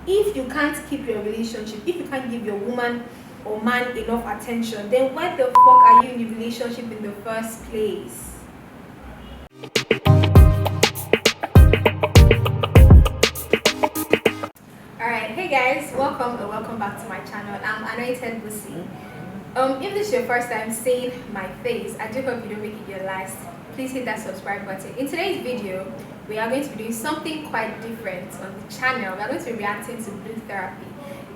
if you can't keep your relationship, if you can't give your woman or man enough attention, then why the fuck are you in the relationship in the first place? Alright, hey guys, welcome back to my channel. I'm anointedbusi. If this is your first time seeing my face, I do hope you don't make it your last. Please hit that subscribe button. In today's video, we are going to be doing something quite different on the channel. We are going to be reacting to blue therapy.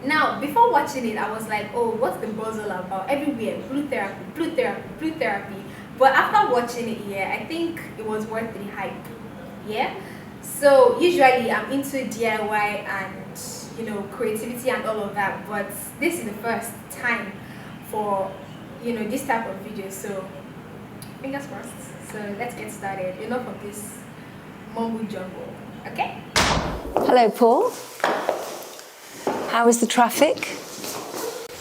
Now, before watching it, I was like, oh, what's the buzz all about? Everywhere, blue therapy, blue therapy, blue therapy. But after watching it, yeah, I think it was worth the hype. Yeah. So usually I'm into DIY and creativity and all of that, but this is the first time for this type of video. So fingers crossed. So let's get started. Enough of this mumbo jumbo. Okay. Hello, Paul. How is the traffic?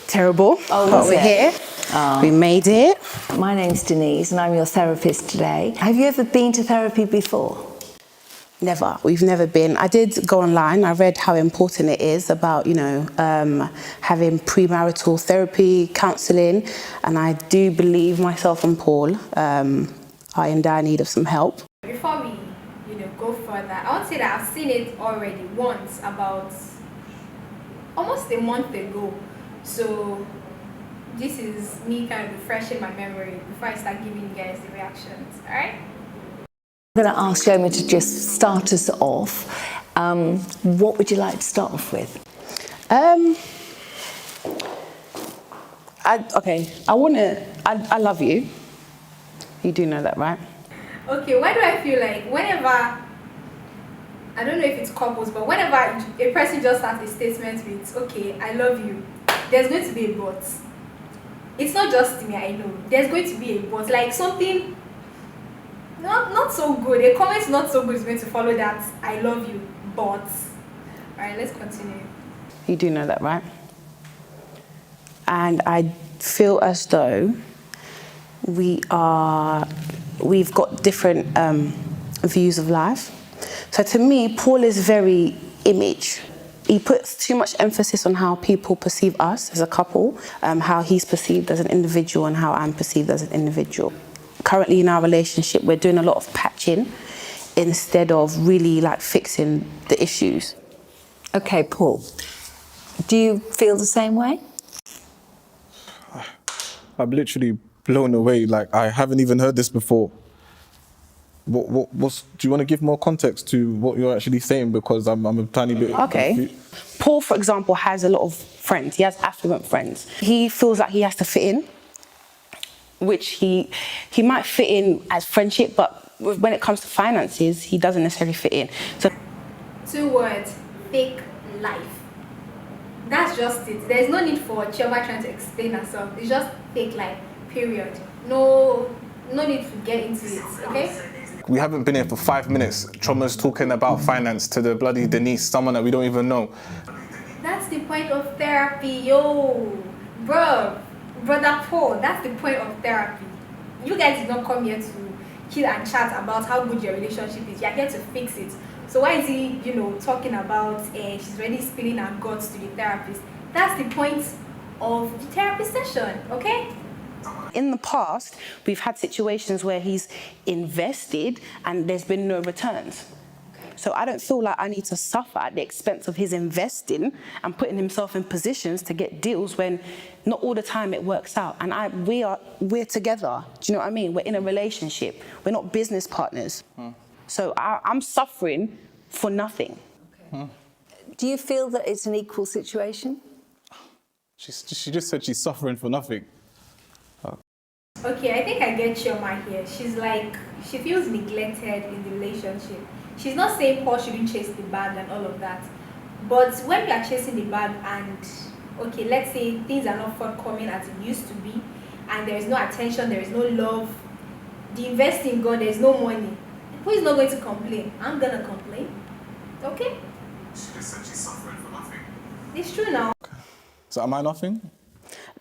Terrible. Oh, but we're here. We made it. My name's Denise and I'm your therapist today. Have you ever been to therapy before? Never. We've never been. I did go online. I read how important it is about, having premarital therapy, counselling, and I do believe myself and Paul are in dire need of some help. Before we, go further, I want to say that I've seen it already once, about almost a month ago. So this is me kind of refreshing my memory before I start giving you guys the reactions. All right. I'm going to ask Shoma to just start us off. What would you like to start off with? I love you. You do know that, right? Okay, why do I feel like whenever, I don't know if it's couples, but whenever a person just starts a statement with, okay, I love you, there's going to be a but. It's not just me, I know. There's going to be a but. Like something not so good. A comment not so good is going to follow that, I love you, but. Alright, let's continue. You do know that, right? And I feel as though we've got different views of life. So to me, Paul is very image. He puts too much emphasis on how people perceive us as a couple, how he's perceived as an individual and how I'm perceived as an individual. Currently in our relationship, we're doing a lot of patching instead of really fixing the issues. Okay, Paul, do you feel the same way? I'm literally blown away. I haven't even heard this before. Do you want to give more context to what you're actually saying? Because I'm a tiny bit Okay. Paul, for example, has a lot of friends. He has affluent friends. He feels like he has to fit in, which he might fit in as friendship, but when it comes to finances, he doesn't necessarily fit in. So 2 words, fake life. That's just it. There's no need for Chioma trying to explain herself. It's just fake life, period. No need to get into it, okay? We haven't been here for 5 minutes. Choma's talking about finance to the bloody Denise, someone that we don't even know. That's the point of therapy, yo. Brother Paul, that's the point of therapy. You guys did not come here to chill and chat about how good your relationship is. You're here to fix it. So why is he, talking about she's already spilling her guts to the therapist? That's the point of the therapy session, okay? in the past, we've had situations where he's invested and there's been no returns. So I don't feel like I need to suffer at the expense of his investing and putting himself in positions to get deals when not all the time it works out. And we're together. Do you know what I mean? We're in a relationship. We're not business partners. So I'm suffering for nothing. Okay. Do you feel that it's an equal situation? She just said she's suffering for nothing. Okay, I think I get Chioma here. She's like, she feels neglected in the relationship. She's not saying Paul shouldn't chase the bag and all of that. But when we are chasing the bag and, okay, let's say things are not forthcoming as it used to be, and there is no attention, there is no love, the investing gone, there is no money, who is not going to complain? I'm going to complain. Okay? She just said she's suffering for nothing. It's true now. Okay. So am I nothing?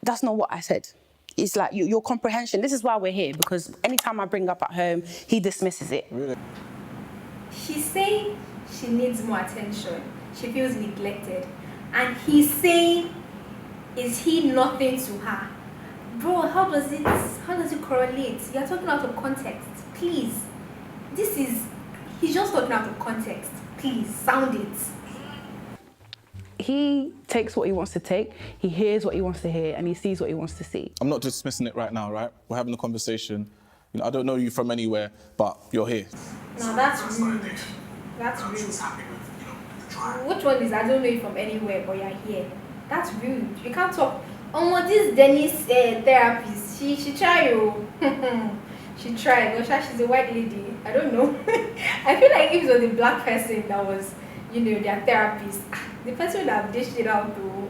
That's not what I said. It's like your comprehension. This is why we're here, because anytime I bring up at home, he dismisses it. Really? She's saying she needs more attention. she feels neglected. And he's saying, is he nothing to her? Bro, how does it correlate? You're talking out of context. Please. He's just talking out of context. Please, sound it. He takes what he wants to take, he hears what he wants to hear, and he sees what he wants to see. I'm not dismissing it right now, right? We're having a conversation. You know, I don't know you from anywhere, but you're here. No, that's rude. That's rude. Which one is I don't know you from anywhere, but you're here? That's rude. You can't talk. Oh, this Dennis therapist, she tried you. She tried. But she's a white lady. I don't know. I feel like if it was a black person that was, their therapist, the person would have dished it out though.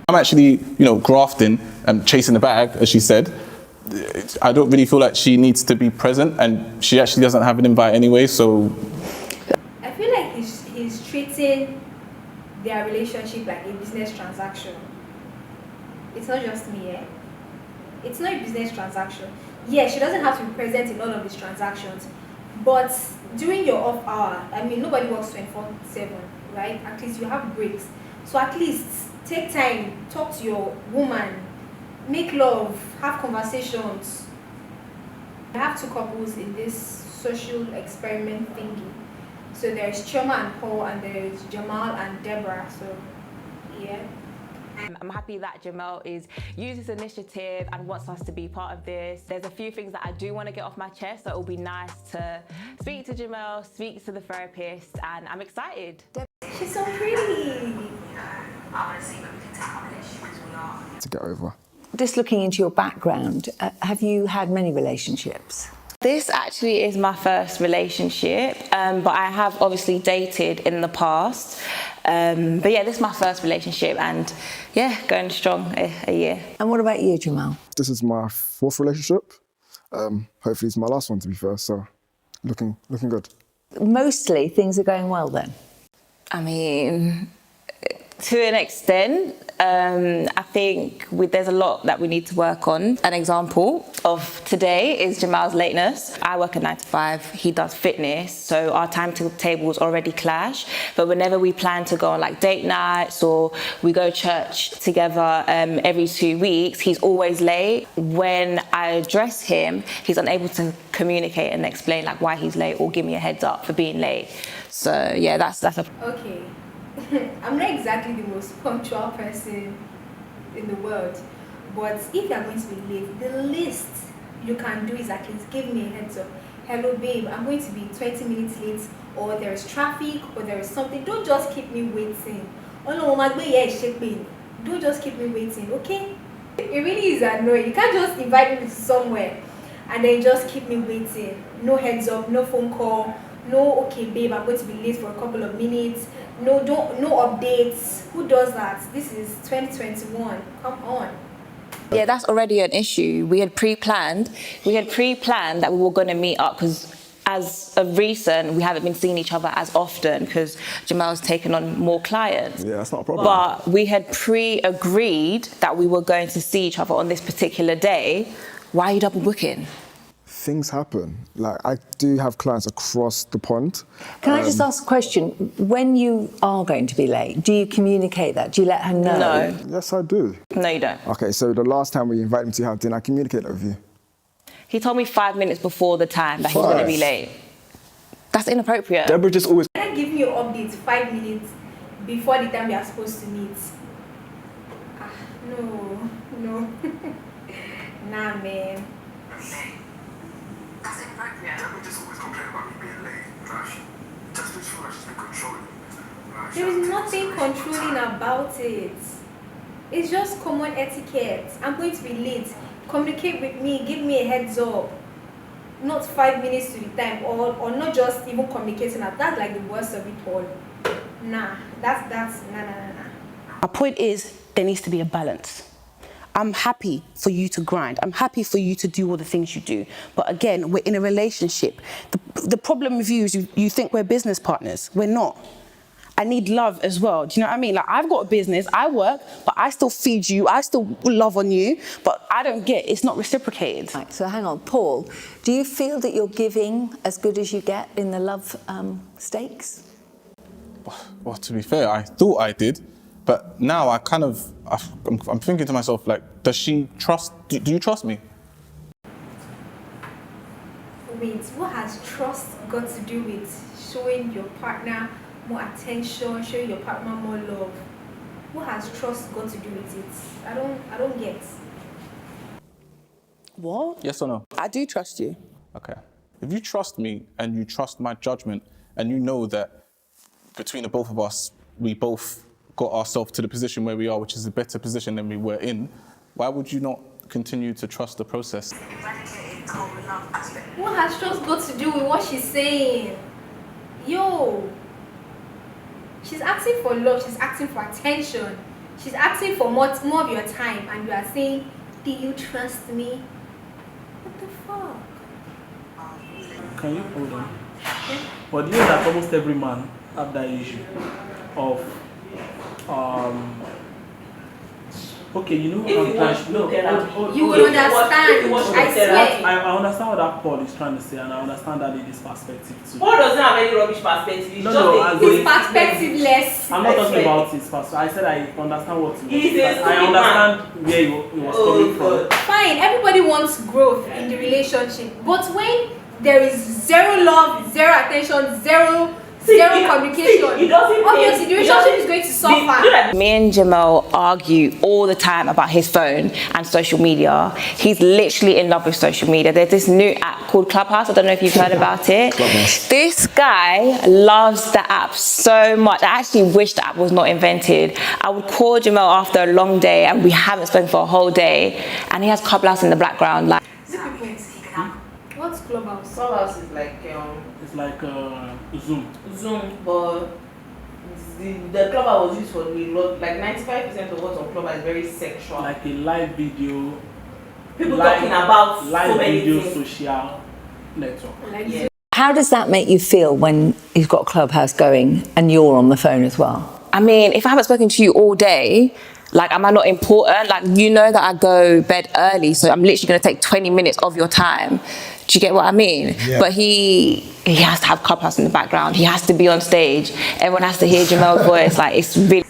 I'm actually, grafting and chasing the bag, as she said. I don't really feel like she needs to be present, and she actually doesn't have an invite anyway, so... I feel like he's treating their relationship like a business transaction. It's not just me, eh? It's not a business transaction. Yeah, she doesn't have to be present in all of these transactions, but during your off hour, nobody works 24/7, right? At least you have breaks. So at least take time, talk to your woman, make love, have conversations. I have two couples in this social experiment thingy. So there's Chioma and Paul, and there's Jamal and Deborah. So, yeah. I'm happy that Jamal is using this initiative and wants us to be part of this. There's a few things that I do want to get off my chest, so it will be nice to speak to Jamal, speak to the therapist, and I'm excited. She's so pretty. I want to see what we can take on the issues we are. To get over. Just looking into your background, have you had many relationships? This actually is my first relationship, but I have obviously dated in the past. But yeah, this is my first relationship, and yeah, going strong a year. And what about you, Jamal? This is my fourth relationship. Hopefully it's my last one, to be fair, so looking good. Mostly things are going well then? I mean, to an extent, I think there's a lot that we need to work on. An example of today is Jamal's lateness. I work a 9 to 5, he does fitness, so our timetables already clash. But whenever we plan to go on like date nights or we go church together every 2 weeks, he's always late. When I address him, he's unable to communicate and explain like why he's late or give me a heads up for being late. So yeah, that's a... Okay. I'm not exactly the most punctual person in the world, but if you're going to be late, the least you can do is at least give me a heads up. Hello babe, I'm going to be 20 minutes late, or there is traffic, or there is something. Don't just keep me waiting. Oh no, don't just keep me waiting, okay? It really is annoying. You can't just invite me to somewhere and then just keep me waiting. No heads up, no phone call, no okay babe, I'm going to be late for a couple of minutes. No updates. Who does that? This is 2021. Come on. Yeah, that's already an issue. We had pre-planned that we were going to meet up, because as of recent, we haven't been seeing each other as often because Jamal's taken on more clients. Yeah, that's not a problem. But we had pre-agreed that we were going to see each other on this particular day. Why are you double booking? Things happen. Like, I do have clients across the pond. Can I just ask a question? When you are going to be late, do you communicate that? Do you let her know? No. Yes, I do. No, you don't. Okay, so the last time we invited me to have dinner, I communicated that with you. He told me 5 minutes before the time that he's going to be late. That's inappropriate. Deborah just always... Can I give you an update 5 minutes before the time we are supposed to meet? No. Nah, man. That's inappropriate. Deborah just always complain about me being late. Like, just feel like she's been controlling me. Like, There is nothing controlling about it. It's just common etiquette. I'm going to be late. Communicate with me. Give me a heads up. Not 5 minutes to the time, or not just even communicating. That's like the worst of it all. Nah, that's nah. Our point is, there needs to be a balance. I'm happy for you to grind. I'm happy for you to do all the things you do. But again, we're in a relationship. The problem with you is you think we're business partners. We're not. I need love as well. Do you know what I mean? Like, I've got a business, I work, but I still feed you, I still love on you, but I don't get, it's not reciprocated. Right, so hang on, Paul, do you feel that you're giving as good as you get in the love stakes? well, to be fair, I thought I did, but now I'm thinking to myself, like, does she trust? Do you trust me? Wait, what has trust got to do with showing your partner more attention, showing your partner more love? What has trust got to do with it? I don't get. What? Yes or no? I do trust you. Okay. If you trust me and you trust my judgment and you know that between the both of us, we both got ourselves to the position where we are, which is a better position than we were in, why would you not continue to trust the process? Eradicating the whole love aspect. What has trust got to do with what she's saying? Yo, she's asking for love, she's asking for attention, she's asking for more of your time, and you are saying, do you trust me? What the fuck? Can you hold on? But you know that almost every man have that issue of okay, you know, You will understand, I swear. I understand what that Paul is trying to say, and I understand that lady's perspective too. Paul doesn't have any rubbish perspective. It's No, just no, a as His in- perspectiveless. I'm not talking about his perspective. I said I understand what he He's was a I stupid understand where he was coming from. Fine, everybody wants growth in the relationship, but when there is zero love, zero attention, zero communication, he doesn't obviously think- the relationship is going to suffer. Me and Jamal argue all the time about his phone and social media. He's literally in love with social media. There's this new app called Clubhouse. I don't know if you've heard about it. Clubhouse. This guy loves the app so much. I actually wish the app was not invented. I would call Jamal after a long day and we haven't spoken for a whole day, and he has Clubhouse in the background. Like, What's Clubhouse? Clubhouse is like It's like Zoom. Zoom, but the Clubhouse was used for a lot. Like 95% of what's on Clubhouse is very sexual. Like a live video. People talking about live so many video things. social network. Like Yeah. How does that make you feel when you've got Clubhouse going and you're on the phone as well? I mean, if I haven't spoken to you all day, like, am I not important? Like, you know that I go bed early, so I'm literally going to take 20 minutes of your time. Do you get what I mean? Yeah. But he has to have Clubhouse in the background. He has to be on stage. Everyone has to hear Jamel's voice. Like, it's really...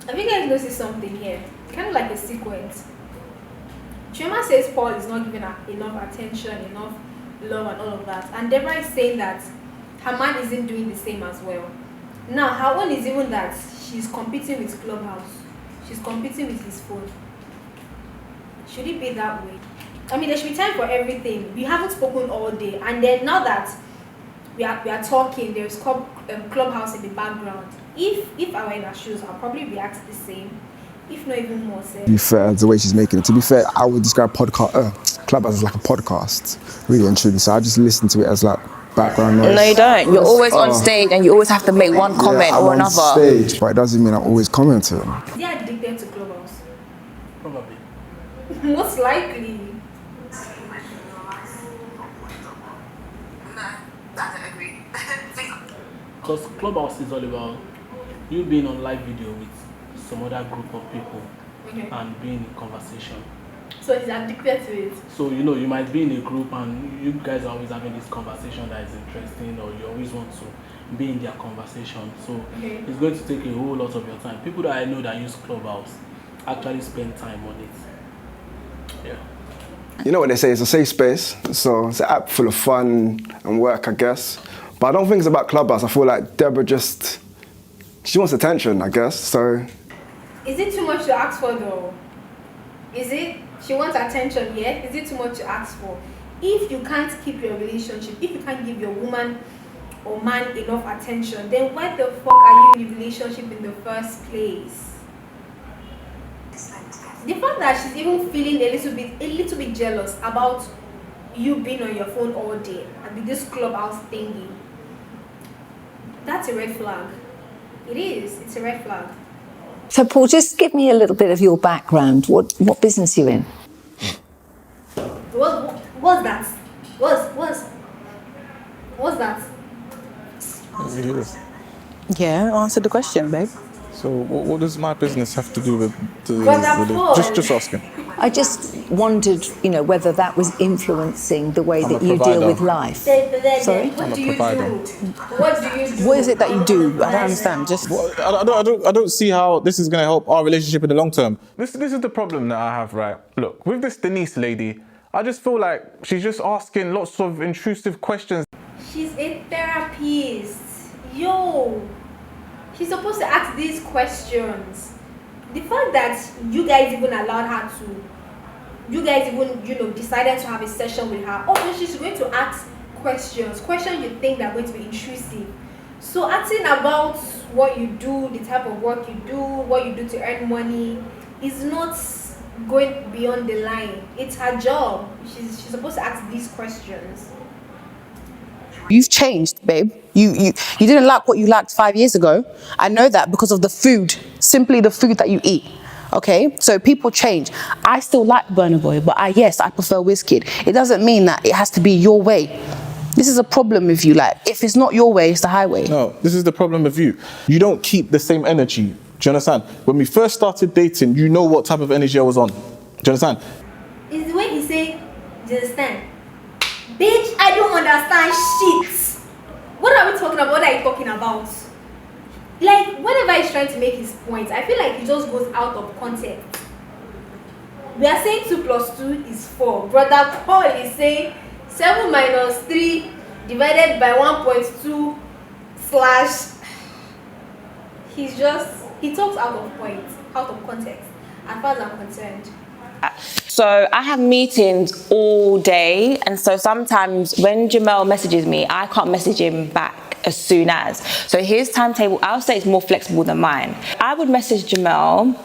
Have you guys noticed something here? Kind of like a sequence. Chioma says Paul is not giving her enough attention, enough love and all of that. And Deborah is saying that her man isn't doing the same as well. Now, her own is even that she's competing with Clubhouse. She's competing with his phone. Should it be that way? I mean, there should be time for everything. We haven't spoken all day. And then now that we are talking, there's Clubhouse in the background. If I were in her shoes, I'll probably react the same. If not even more so. To be fair, the way she's making it. To be fair, I would describe Clubhouse as like a podcast, really and truly. So I just listen to it as like background noise. No, you don't. You're always on stage and you always have to make one comment I'm or on another. stage, but it doesn't mean I'm always commenting. They are addicted to Clubhouse. Probably. Most likely. No, I don't agree. Because Clubhouse is all about you being on live video with some other group of people Okay. and being in conversation. So he's addicted to it. So, you know, you might be in a group and you guys are always having this conversation that is interesting, or you always want to be in their conversation. So Okay. it's going to take a whole lot of your time. People that I know that use Clubhouse actually spend time on it. Yeah. You know what they say, it's a safe space. So it's an app full of fun and work, I guess. But I don't think it's about Clubhouse. I feel like Deborah she wants attention, I guess. So Is it too much to ask for though? Is it? She wants attention, yeah? Is it too much to ask for? If you can't keep your relationship, if you can't give your woman or man enough attention, then why the fuck are you in a relationship in the first place? The fact that she's even feeling a little bit jealous about you being on your phone all day and with this Clubhouse thingy, that's a red flag. It is. It's a red flag. So, Paul, just give me a little bit of your background. What business are you in? What's that? What's that? Yeah, answer the question, babe. So what does my business have to do with the Brother Paul. just asking? I just wondered, whether that was influencing the way I'm that a you deal provider. with life. Sorry? What I'm a do you provider. do? What do you do? What is it that you do? I don't understand. Well, I don't see how this is going to help our relationship in the long term. This is the problem that I have, right? Look, with this Denise lady, I just feel like she's just asking lots of intrusive questions. She's a therapist. Yo, she's supposed to ask these questions. The fact that you guys even allowed her to, you guys even, decided to have a session with her. Also, she's going to ask questions you think that are going to be intrusive. So asking about what you do, the type of work you do, what you do to earn money, is not going beyond the line. It's her job. She's supposed to ask these questions. You've changed, babe. You didn't like what you liked 5 years ago. I know that because of the food, simply the food that you eat. Okay, so people change. I still like Burna Boy, but I prefer Wizkid. It doesn't mean that it has to be your way. This is a problem with you. Like, if it's not your way, it's the highway. No, this is the problem with you. You don't keep the same energy. Do you understand? When we first started dating, you know what type of energy I was on. Do you understand? Is the way he say, do you understand? Bitch, I don't understand shit. What are we talking about? What are you talking about? Like, whenever he's trying to make his point, I feel like he just goes out of context. We are saying 2 + 2 is 4. Brother Paul is saying 7 - 3 divided by 1.2 / he talks out of point, out of context, as far as I'm concerned. So I have meetings all day, and so sometimes when Jamel messages me, I can't message him back as soon as. So his timetable, I'll say, it's more flexible than mine. I would message Jamel,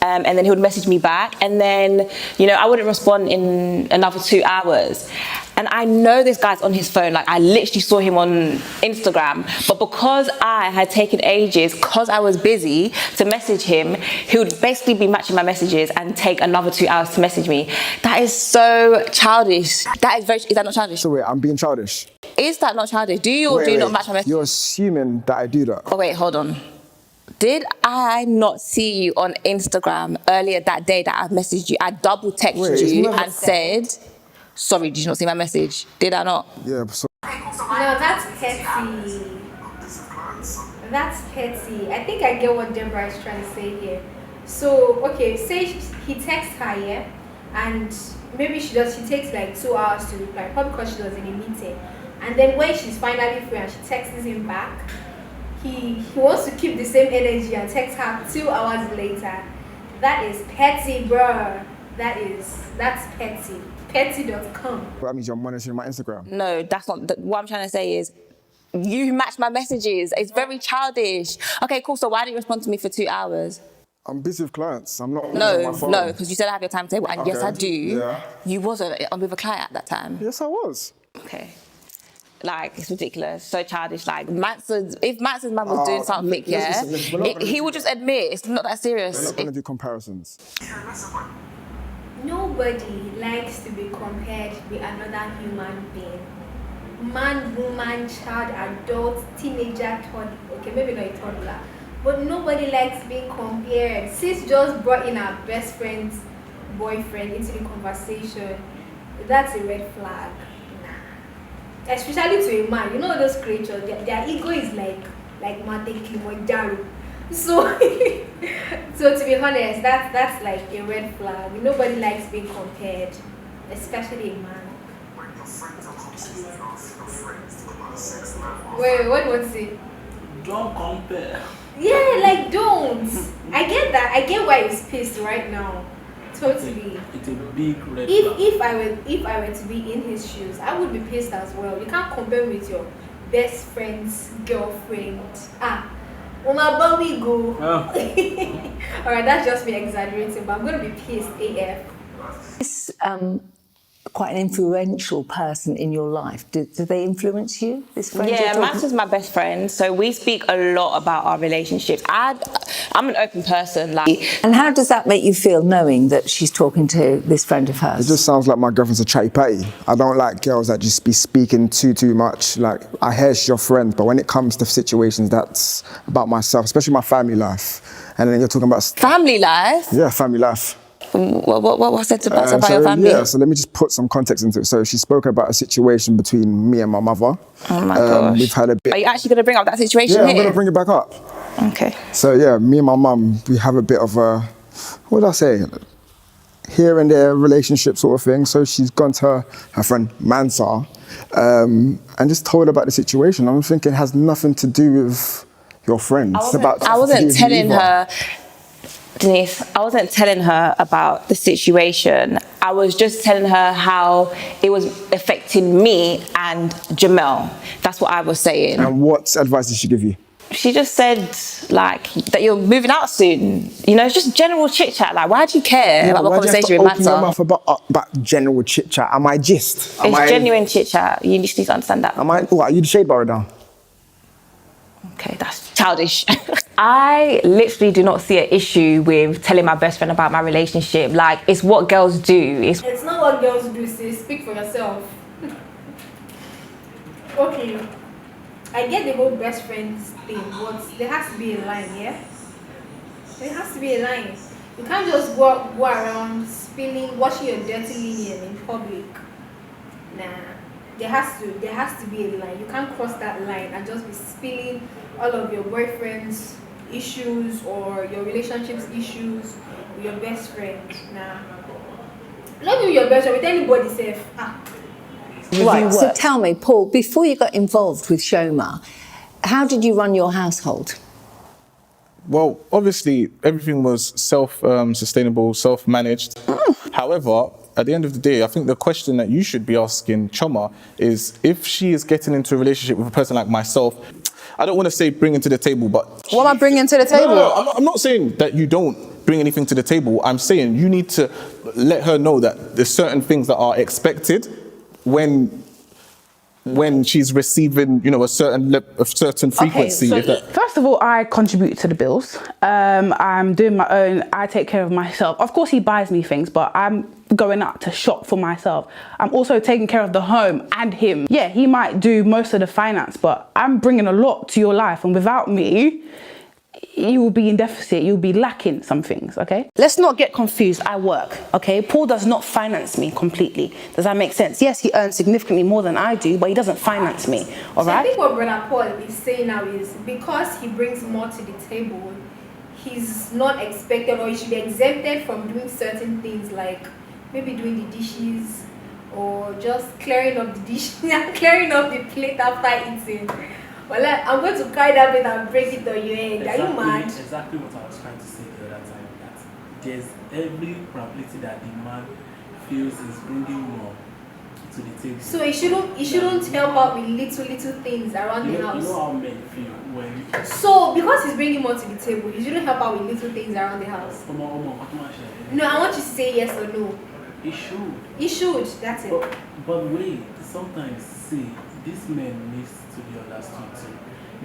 and then he would message me back, and then I wouldn't respond in another 2 hours. And I know this guy's on his phone. Like, I literally saw him on Instagram, but because I had taken ages, because I was busy to message him, he would basically be matching my messages and take another 2 hours to message me. That is so childish. Is that not childish? So wait, I'm being childish. Is that not childish? Do you or do you not match my messages? You're assuming that I do that. Oh wait, hold on. Did I not see you on Instagram earlier that day that I messaged you? I double texted you and said, sorry, did you not see my message? Did I not? Yeah, so No, that's petty. That's petty. I think I get what Deborah is trying to say here. So, okay, say he texts her, yeah? And maybe she takes like 2 hours to reply, probably because she was in a meeting. And then when she's finally free and she texts him back, he wants to keep the same energy and text her 2 hours later. That is petty, bruh. That's petty. Petty.com. that means you're monitoring my Instagram. No, that's not. What I'm trying to say is, you match my messages. It's very childish. Okay, cool. So why didn't you respond to me for 2 hours? I'm busy with clients. I'm not on my phone. No, because you said I have your timetable, and yes, Okay. I do. Yeah. You wasn't on with a client at that time. Yes, I was. Okay. Like, it's ridiculous, so childish. Like, if Max's man was doing something, he would just admit it's not that serious. We're not going to do comparisons. Nobody likes to be compared with another human being. Man, woman, child, adult, teenager, toddler. Okay, maybe not a toddler. But nobody likes being compared. Sis just brought in her best friend's boyfriend into the conversation. That's a red flag. Especially to a man, those creatures, their ego is like Mount Kilimanjaro. So so to be honest, that's like a red flag. Nobody likes being compared, especially a man. Wait, what was it? Don't compare. Yeah, like don't. I get that. I get why he's pissed right now. Totally. It's a big red flag. If I were to be in his shoes, I would be pissed as well. You can't compare with your best friend's girlfriend. On my bummy go. Alright, that's just me exaggerating, but I'm gonna be pissed AF. This quite an influential person in your life. Do they influence you, this friend you're Yeah, talking Max is my best friend, so we speak a lot about our relationships. I'm an open person, like. And how does that make you feel, knowing that she's talking to this friend of hers? It just sounds like my girlfriend's a chatty patty. I don't like girls that just be speaking too much. Like, I hear she's your friend, but when it comes to situations that's about myself, especially my family life, and then you're talking about... Family life? Yeah, family life. What's it about your family? Yeah, so let me just put some context into it. So she spoke about a situation between me and my mother. Oh my gosh. We've had a bit... Are you actually going to bring up that situation Yeah, here? I'm going to bring it back up. Okay. So yeah, me and my mum, we have a bit of a, what would I say, here and there relationship sort of thing. So she's gone to her friend Mansa and just told her about the situation. I'm thinking it has nothing to do with your friend. I wasn't telling her, Denise, I wasn't telling her about the situation. I was just telling her how it was affecting me and Jamel. That's what I was saying. And what advice did she give you? She just said, like, that you're moving out soon. You know, it's just general chit-chat. Like, why do you care about my conversation with Open your mouth Matter? about general chit-chat. Am I gist? It's genuine chit-chat. You just need to understand that. What, are you the shade bar now? Okay, that's childish. I literally do not see an issue with telling my best friend about my relationship. Like, it's what girls do. It's not what girls do, sis. Speak for yourself. Okay. I get the whole best friends thing, but there has to be a line, yeah? There has to be a line. You can't just go around spilling, washing your dirty linen in public. Nah. There has to be a line. You can't cross that line and just be spilling all of your boyfriend's issues or your relationship's issues with your best friend. Nah. Not with your best friend, with anybody safe. Right, so tell me, Paul, before you got involved with Shoma, how did you run your household? Well, obviously, everything was self-sustainable, self-managed. However, at the end of the day, I think the question that you should be asking Choma is, if she is getting into a relationship with a person like myself, I don't want to say bring into the table, but... What am I bringing to the table? No, I'm not saying that you don't bring anything to the table. I'm saying you need to let her know that there's certain things that are expected when she's receiving, you know, a certain frequency. Okay, so first of all, I contribute to the bills. I'm doing my own. I take care of myself. Of course, he buys me things, but I'm going out to shop for myself. I'm also taking care of the home and him. Yeah, he might do most of the finance, but I'm bringing a lot to your life, and without me, you will be in deficit, you'll be lacking some things, okay? Let's not get confused, I work, okay? Paul does not finance me completely. Does that make sense? Yes, he earns significantly more than I do, but he doesn't finance me, all right? I think what Brother Paul is saying now is, because he brings more to the table, he's not expected, or he should be exempted from doing certain things, like maybe doing the dishes, or just clearing up the dishes, clearing up the plate after eating. Well, I'm going to carry that bit and break it on your head. Are you mad? Exactly what I was trying to say the other time. That there's every probability that the man feels is bringing more to the table. So he shouldn't help out with little things around the house. You know how men feel when. So because he's bringing more to the table, he shouldn't help out with little things around the house. No, I want you to say yes or no. He should. He should. That's it. But wait, sometimes see, this man needs to be understood too.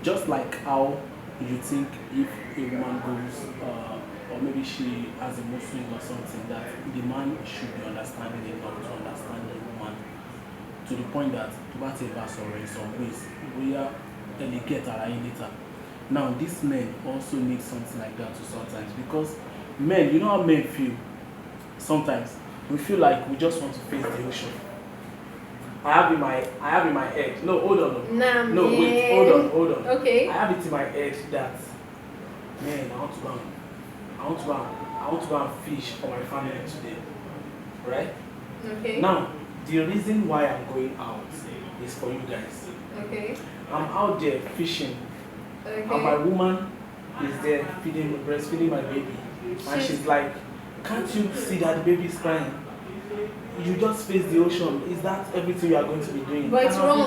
Just like how you think if a woman goes, or maybe she has a Muslim or something, that the man should be understanding enough to understand the woman, to the point that whatever in some ways we are get later. Now this men also need something like that too sometimes, because men, you know how men feel sometimes. We feel like we just want to face the ocean. I have in my head. No, hold on. Nah, no, man. wait, hold on. Okay. I have it in my head that, man, I want to go and fish for my family today. Right? Okay. Now, the reason why I'm going out is for you guys. Okay. I'm out there fishing. Okay. And my woman is there breastfeeding my baby. And she's like, can't you see that the baby is crying? You just face the ocean. Is that everything you are going to be doing? But it's wrong.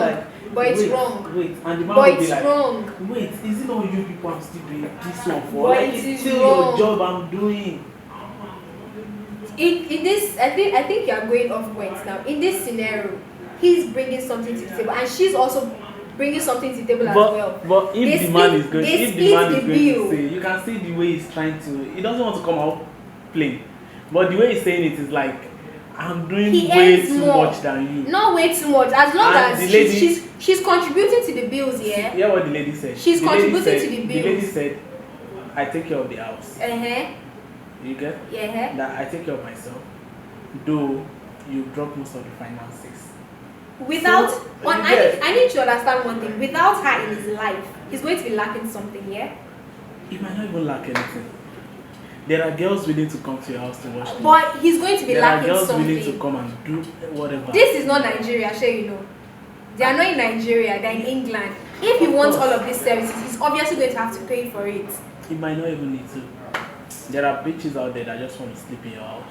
Wait. And the man will be like, wait, is it all you people I'm still doing this one for? But like, it is still wrong. your job I'm doing. in this, I think you are going off points now. In this scenario, he's bringing something to the table, and she's also bringing something to the table as well. But if They the man split- is going, they if the man split is the going bill. to say, you can see the way he's trying to. He doesn't want to come out plain, but the way he's saying it is like, I'm doing He way earns too more. much than you. Not way too much. As long And as the lady- she's contributing to the bills, yeah. Hear what the lady said. She's The lady contributing said- to the The lady bills. said, I take care of the house. You get? Yeah. That I take care of myself. Though you drop most of the finances. Without, So, one, you get- I need to understand one thing. Without her in his life, he's going to be lacking something, yeah. He might not even lack anything. There are girls willing to come to your house to wash clothes. But he's going to be There are lacking girls willing to something. come and do whatever. This is not Nigeria, sure you know. They are not in Nigeria, they're in England. If he wants all of these services, he's obviously going to have to pay for it. He might not even need to. There are bitches out there that just want to sleep in your house.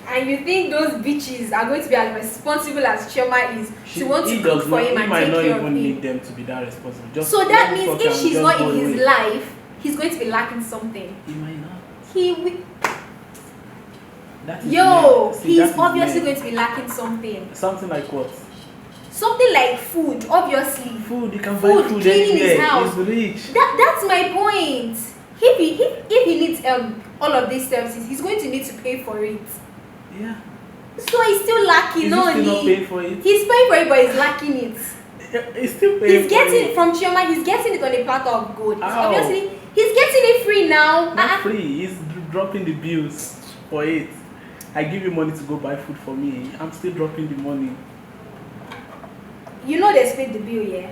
And you think those bitches are going to be as responsible as Chioma is to want to He cook does for not- him he and might take not care of even need him? them to be that responsible. Just So that let means fuck if and she's just not go in his away. life, he's going to be lacking something. He might not. He will. That is Yo, men. See, he's that is obviously men. going to be lacking something. Something like what? Something like food, obviously. Food, you can buy Food, food cleaning his anywhere. house. He's rich. That's my point. If he needs all of these services, he's going to need to pay for it. Yeah. So he's still lacking. Is No, he still not paying for it? He's paying for it, but he's lacking it. He's still paying He's for getting it. it from Chioma. He's getting it on a platter of gold. So Ow. obviously, he's getting it free now. Not free. He's dropping the bills for it. I give you money to go buy food for me. I'm still dropping the money. You know they split the bill, yeah.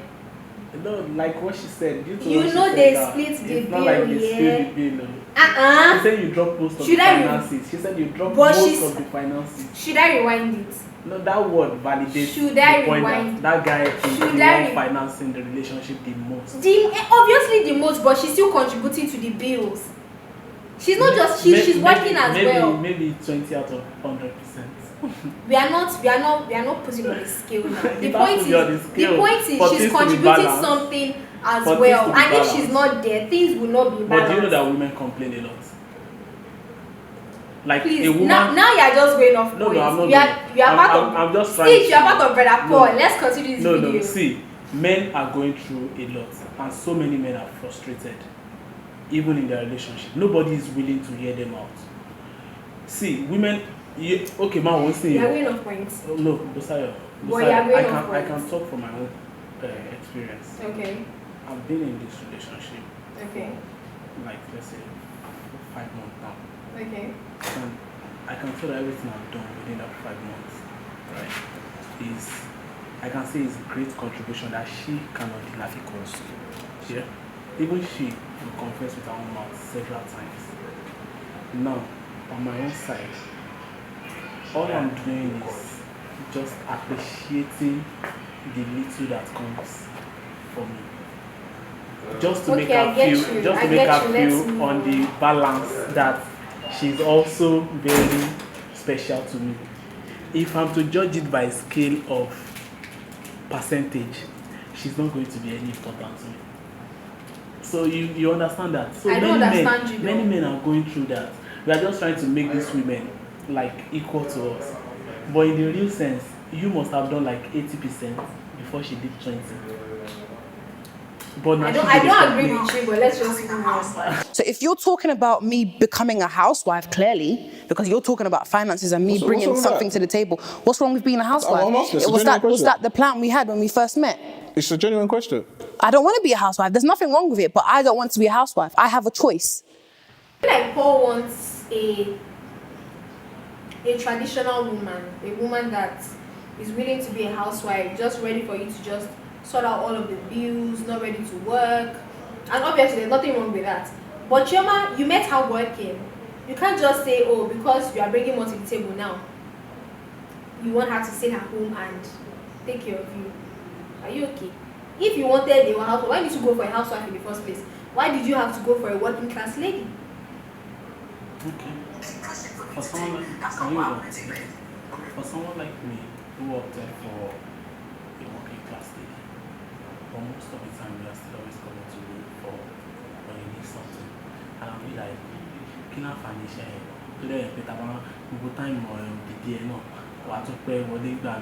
No, like what she said. Due to You what she know said they that split the it's not like bill, they yeah. split the bill. No. She said you drop most of Should the I re- finances. She said you drop But most she's- of the finances. Should I rewind it? No, that word validates Should the I point rewind? that guy is Should the I one re- financing the relationship the most. Obviously the most, but she's still contributing to the bills. She's not just she's working as well. Maybe 20 out of 100%. We are not putting on a scale now. The It has point to be on the is scale for she's things to be contributing balanced. something as For things well. to be And if she's balanced. not there, things will not be But balanced. do you know that women complain a lot? Like Please, a woman. now you are just going off No, points. I'm not You are going. part I'm of just trying Stitch, you are to- part of Brother No. Paul. Let's continue this No, video. no. See, men are going through a lot, and so many men are frustrated, even in their relationship. Nobody is willing to hear them out. See, women. Okay, man, one thing. You are going off points. No, Busayo. But you are going off I points. can talk from my own experience. Okay. I've been in this relationship Okay. like let's say 5 months now, Okay. and I can tell that everything I've done within that 5 months, right, is I can say is a great contribution that she cannot deny because yeah, even she will confess with her own mouth several times. Now, on my own side, all I'm doing is just appreciating the little that comes for me. Just to Okay, make her I get feel, you. just I to make get her you. Let's feel move on on. the balance that she's also very special to me. If I'm to judge it by scale of percentage, she's not going to be any important to me. So you understand that? So I don't many understand you, though. many men are going through that. We are just trying to make these women like equal to us. But in the real sense, you must have done like 80% before she did 20. But now I she don't did it agree with you, but let's just move on. So if you're talking about me becoming a housewife, clearly, because you're talking about finances and me What's bringing wrong with something that? to the table, what's wrong with being a housewife? I'm asking, it's a was genuine question. that the plan we had when we first met? It's a genuine question. I don't want to be a housewife. There's nothing wrong with it, but I don't want to be a housewife. I have a choice. I feel like Paul wants a traditional woman, a woman that is willing to be a housewife, just ready for you to just sort out all of the bills, not ready to work. And obviously there's nothing wrong with that. But Chioma, you met her working. You can't just say, oh, because you are bringing more to the table now, you want her to sit at home and take care of you. Are you okay? If you wanted a housewife, why did you go for a housewife in the first place? Why did you have to go for a working class lady? Okay. For someone like me who opted for a working class lady, but most of the time we are still always coming to me for when you need something. And I'll be like, kí láǹfààní iṣẹ́ yẹn tó dẹ̀ pé tàbá gbogbo táìmù dìde ẹ̀ náà wà á tún pẹ́ wọlé gbà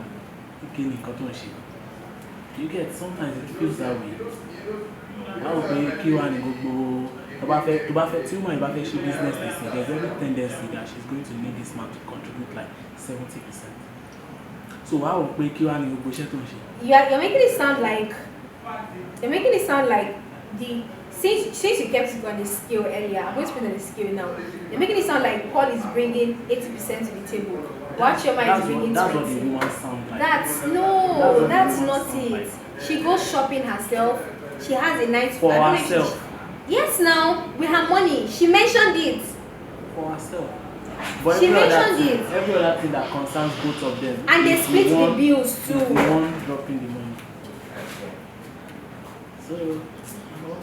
kí ni nǹkan tó ń ṣe. You get sometimes it feels that way. Báwo pé kí wàá ní gbogbo tó bá fẹ́ tí woman bá fẹ́ ṣe business this year, there's every tendency that she's going to need this man to contribute like 70%. So báwo pé kí wàá ní gbogbo iṣẹ́ tó ń ṣe. You're making it sound like the since you kept it on the scale earlier, I'm going to put it on the scale now. You're making it sound like Paul is bringing 80% to the table. What your mind is bringing 20. That's what the woman sound like. That's not it. Like. She goes shopping herself. She has a nice for herself. Yes, now with her money. She mentioned it. For herself. But she mentioned it. Every other thing that concerns both of them. And they split the bills too. One dropping the money. So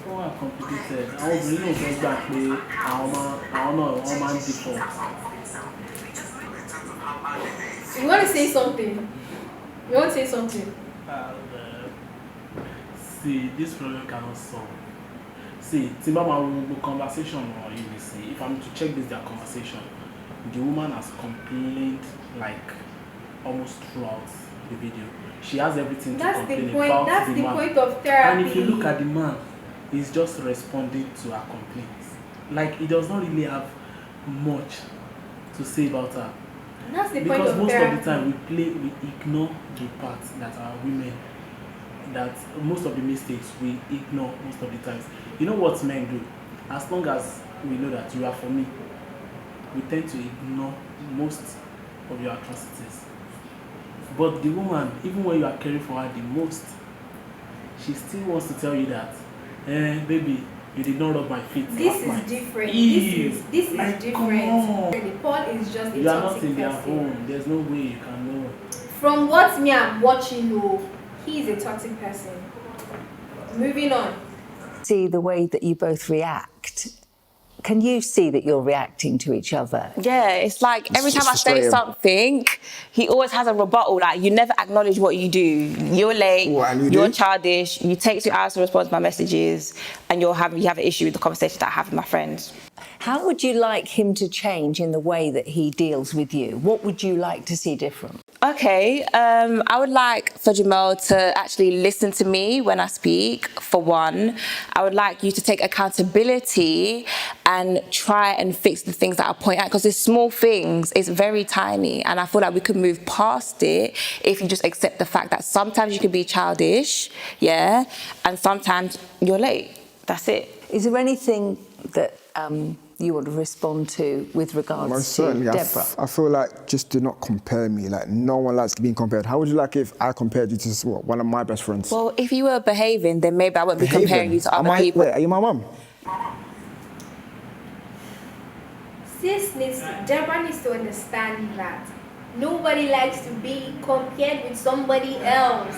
wọ́n wà complicated. Àwọn obìnrin náà fẹ́ gbà pé àwọn máa ń default. You want to say something? You want to say something? See, this problem cannot solve. See, Timbama will conversation or you will see. If I'm to check this their conversation, the woman has complained like almost throughout the video. She has everything to complain about. That's the point of therapy. And if you look at the man, he's just responding to her complaints. Like he does not really have much to say about her. That's the because point of most therapy. of the time we ignore the parts that are women. That most of the mistakes we ignore most of the times. You know what men do? As long as we know that you are for me, we tend to ignore most of your atrocities. But the woman, even when you are caring for her the most, she still wants to tell you that, baby, you did not rub my feet. This is different. This is like, different. Paul is just a you are not toxic in their person. home. There's no way you can know. From what me I'm watching, he is a toxic person. Moving on. See the way that you both react. Can you see that you're reacting to each other? Yeah, it's like every time I say something, he always has a rebuttal. Like, you never acknowledge what you do. You're late, you're childish, you take 2 hours to respond to my messages, and you have an issue with the conversation that I have with my friends. How would you like him to change in the way that he deals with you? What would you like to see different? Okay, I would like for Jamel to actually listen to me when I speak, for one. I would like you to take accountability and try and fix the things that I point out, because it's small things, it's very tiny, and I feel like we could move past it if you just accept the fact that sometimes you can be childish, yeah, and sometimes you're late. That's it. Is there anything that you want to respond to with regards Most to certainly. Deborah? I feel like just do not compare me. Like no one likes being compared. How would you like if I compared you to one of my best friends? Well, if you were behaving, then maybe I wouldn't be comparing you to other people. Wait, are you my mum? Deborah needs to understand that nobody likes to be compared with somebody else.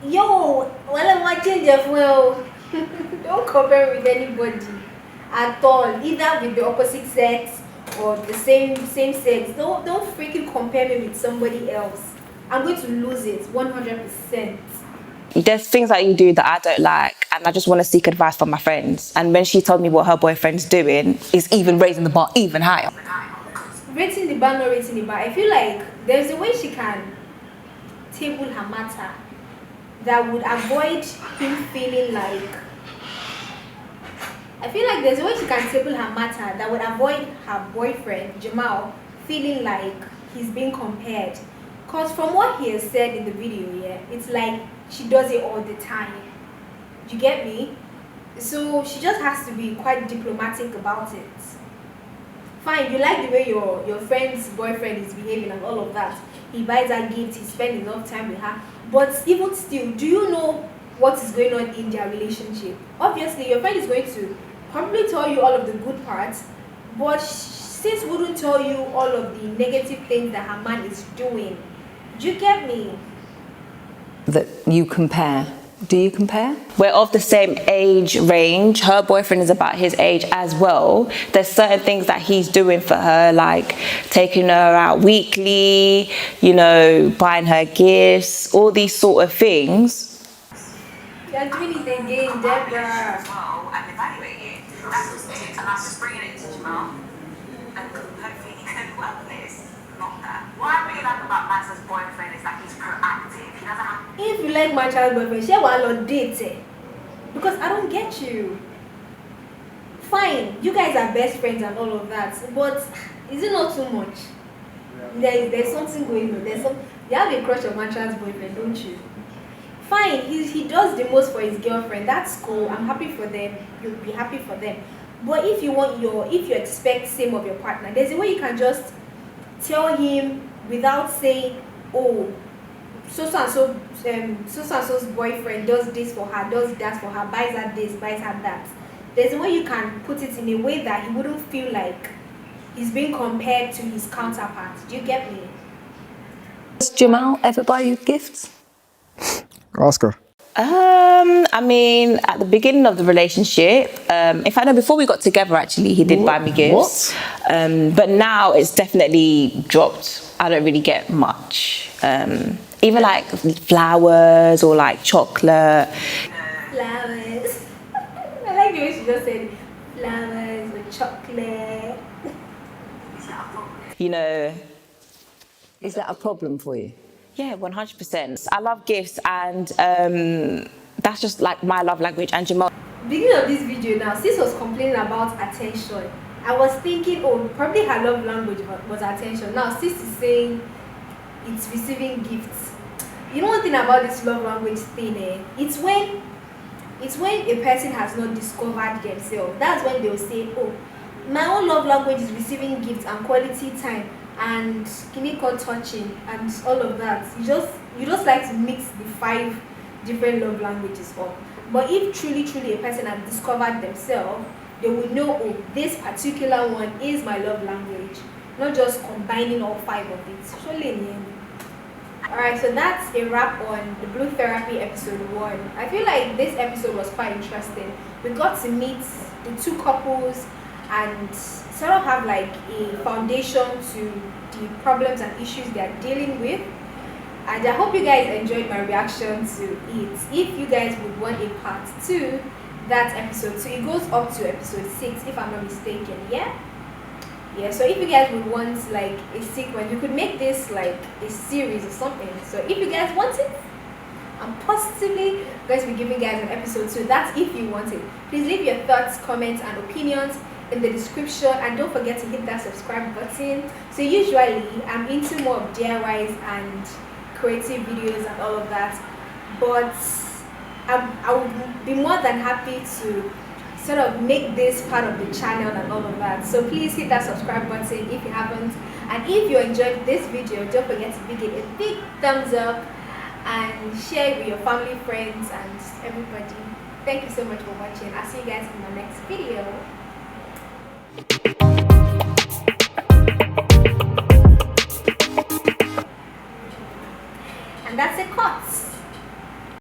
Yo, well, I'm watching Jeff well. Don't compare with anybody at all, either with the opposite sex or the same sex. Don't freaking compare me with somebody else. I'm going to lose it 100%. There's things that you do that I don't like, and I just want to seek advice from my friends. And when she told me what her boyfriend's doing, is even raising the bar even higher. Rating the bar, not rating the bar. I feel like there's a way she can table her matter that would avoid him feeling like... I feel like there's a way she can table her matter that would avoid her boyfriend, Jamal, feeling like he's being compared. Because from what he has said in the video, yeah, it's like she does it all the time. You get me? So she just has to be quite diplomatic about it. Fine, you like the way your friend's boyfriend is behaving and all of that. He buys her gifts, he spends enough time with her. But even still, do you know what is going on in their relationship? Obviously, your friend is going to probably tell you all of the good parts, but sis wouldn't tell you all of the negative things that her man is doing. Do you get me? That you compare. Do you compare? We're of the same age range. Her boyfriend is about his age as well. There's certain things that he's doing for her, like taking her out weekly, you know, buying her gifts, all these sort of things. You're doing it again, Deborah. Well, and evaluate it. And I'm just bringing it to Jamal. And hopefully he can work this. Not that. What I really like about Max's boyfriend is that he's proactive. He doesn't have. If you like my child boyfriend, share one on date. Because I don't get you. Fine, you guys are best friends and all of that, but is it not too much? There's something going on. You have a crush on Mantra's boyfriend, don't you? Fine, he does the most for his girlfriend. That's cool. I'm happy for them. You'll be happy for them. But if you expect same of your partner, there's a way you can just tell him without saying, oh, so and so's boyfriend does this for her, does that for her, buys her this, buys her that. There's a way you can put it in a way that he wouldn't feel like he's being compared to his counterpart. Do you get me? Does Jamal ever buy you gifts? Ask her. I mean, at the beginning of the relationship, in fact, no, before we got together, actually, he did buy me gifts. But now it's definitely dropped. I don't really get much. Even like flowers or like chocolate. Flowers. I like the way she just said flowers with chocolate. You know. Is that a problem for you? Yeah, 100%. I love gifts, and that's just like my love language. And Jamal. Beginning of this video now, sis was complaining about attention. I was thinking, oh, probably her love language was attention. Now sis is saying it's receiving gifts. You know one thing about this love language thing, it's when a person has not discovered themselves. That's when they'll say, oh, my own love language is receiving gifts and quality time and clinical touching and all of that. You just like to mix the 5 different love languages up. But if truly a person has discovered themselves, they will know, oh, this particular one is my love language, not just combining all 5 of it. Surely. Alright, so that's a wrap on the Blue Therapy episode 1. I feel like this episode was quite interesting. We got to meet the 2 couples and sort of have like a foundation to the problems and issues they are dealing with. And I hope you guys enjoyed my reaction to it. If you guys would want a part 2, that episode, so it goes up to episode 6 if I'm not mistaken. Yeah, so if you guys would want like a sequence, you could make this like a series or something. So if you guys want it, I'm positively going to be giving you guys an episode 2. That's if you want it. Please leave your thoughts, comments and opinions in the description, and don't forget to hit that subscribe button. So usually I'm into more of DIYs and creative videos and all of that, but I would be more than happy to sort of make this part of the channel and all of that. So please hit that subscribe button if you haven't, and if you enjoyed this video, don't forget to give it a big thumbs up and share it with your family, friends and everybody. Thank you so much for watching. I'll see you guys in my next video.